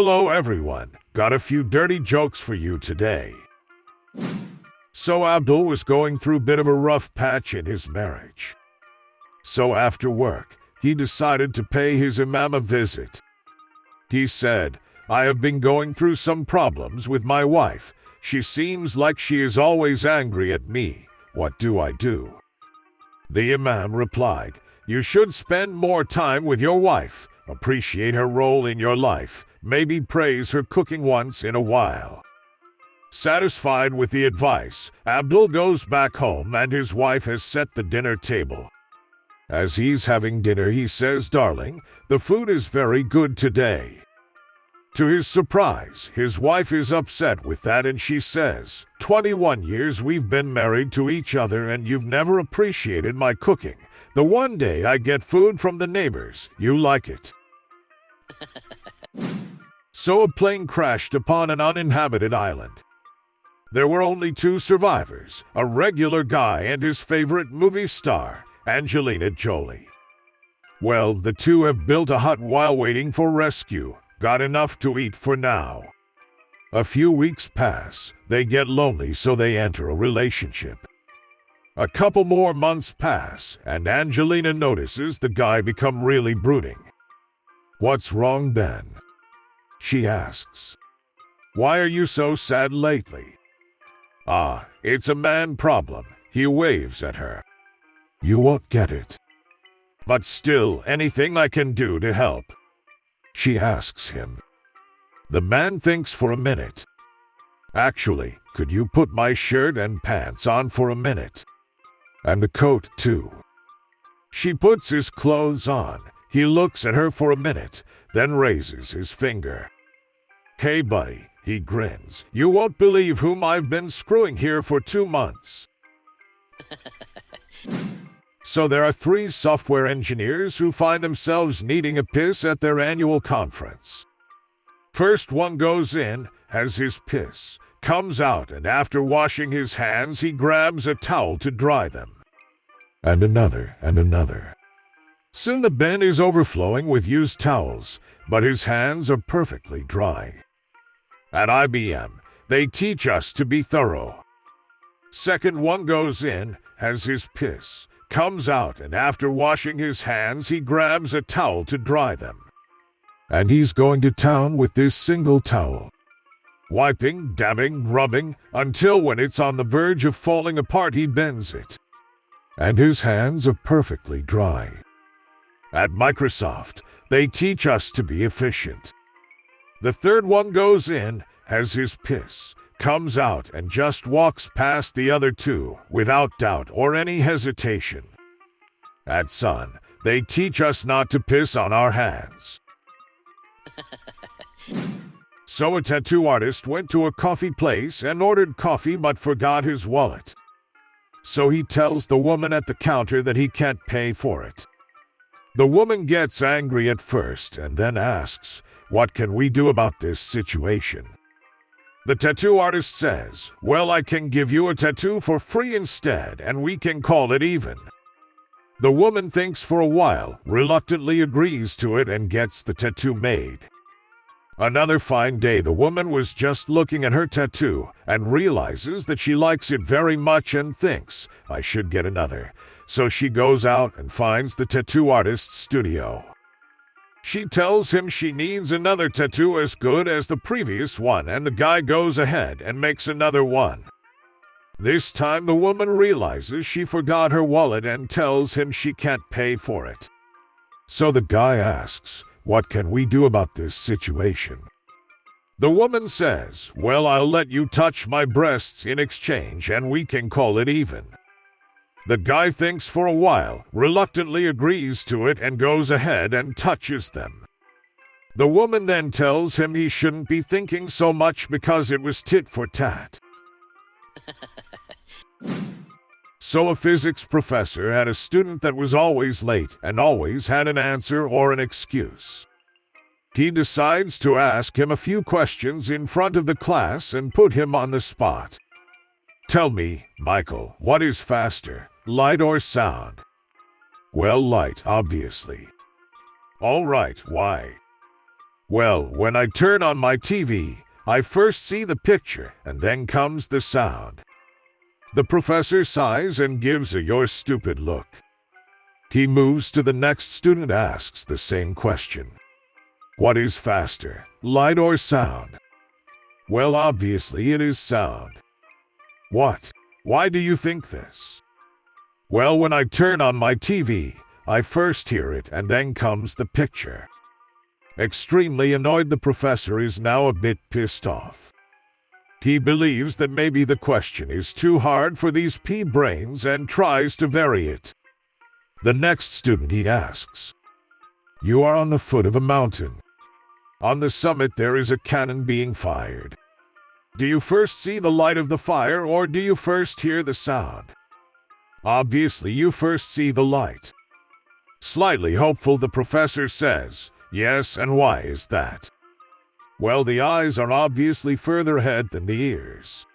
Hello everyone, got a few dirty jokes for you today. So Abdul was going through a bit of a rough patch in his marriage. So after work, he decided to pay his imam a visit. He said, "I have been going through some problems with my wife. She seems like she is always angry at me. What do I do?" The imam replied, "You should spend more time with your wife, appreciate her role in your life, maybe praise her cooking once in a while." Satisfied with the advice, Abdul goes back home and his wife has set the dinner table. As he's having dinner, he says, "Darling, the food is very good today." To his surprise, his wife is upset with that and she says, 21 years we've been married to each other and you've never appreciated my cooking. The one day I get food from the neighbors, you like it." So a plane crashed upon an uninhabited island. There were only two survivors, a regular guy and his favorite movie star, Angelina Jolie. Well, the two have built a hut while waiting for rescue, got enough to eat for now. A few weeks pass, they get lonely so they enter a relationship. A couple more months pass, and Angelina notices the guy become really brooding. "What's wrong, Ben?" she asks. "Why are you so sad lately?" "Ah, it's a man problem," he waves at her. "You won't get it." "But still, anything I can do to help?" she asks him. The man thinks for a minute. "Actually, could you put my shirt and pants on for a minute? And the coat, too." She puts his clothes on. He looks at her for a minute, then raises his finger. "Hey, buddy," he grins. "You won't believe whom I've been screwing here for 2 months." So there are 3 software engineers who find themselves needing a piss at their annual conference. First one goes in, has his piss, comes out, and after washing his hands, he grabs a towel to dry them. And another, and another. Soon the bin is overflowing with used towels, but his hands are perfectly dry. At IBM, they teach us to be thorough. Second one goes in, has his piss, comes out, and after washing his hands, he grabs a towel to dry them. And he's going to town with this single towel. Wiping, dabbing, rubbing, until when it's on the verge of falling apart, he bends it. And his hands are perfectly dry. At Microsoft, they teach us to be efficient. The third one goes in, has his piss, comes out, and just walks past the other 2 without doubt or any hesitation. At Sun, they teach us not to piss on our hands. So a tattoo artist went to a coffee place and ordered coffee but forgot his wallet. So he tells the woman at the counter that he can't pay for it. The woman gets angry at first and then asks, "What can we do about this situation?" The tattoo artist says, "Well, I can give you a tattoo for free instead, and we can call it even." The woman thinks for a while, reluctantly agrees to it, and gets the tattoo made. Another fine day, the woman was just looking at her tattoo and realizes that she likes it very much and thinks, "I should get another." So she goes out and finds the tattoo artist's studio. She tells him she needs another tattoo as good as the previous one, and the guy goes ahead and makes another one. This time the woman realizes she forgot her wallet and tells him she can't pay for it. So the guy asks, "What can we do about this situation?" The woman says, "Well, I'll let you touch my breasts in exchange and we can call it even." The guy thinks for a while, reluctantly agrees to it, and goes ahead and touches them. The woman then tells him he shouldn't be thinking so much because it was tit for tat. So a physics professor had a student that was always late and always had an answer or an excuse. He decides to ask him a few questions in front of the class and put him on the spot. "Tell me, Michael, what is faster, light or sound?" "Well, light, obviously." "All right, why?" Well, when I turn on my TV, I first see the picture and then comes the sound. The professor sighs and gives a "you're stupid" look. He moves to the next student, asks the same question. What is faster, light or sound? Well, obviously it is sound. What? Why do you think this? Well, when I turn on my TV, I first hear it and then comes the picture. Extremely annoyed, the professor is now a bit pissed off. He believes that maybe the question is too hard for these pea brains and tries to vary it. The next student, he asks. You are on the foot of a mountain. On the summit there is a cannon being fired. Do you first see the light of the fire or do you first hear the sound? Obviously you first see the light. Slightly hopeful, the professor says, yes, and why is that? Well, the eyes are obviously further ahead than the ears.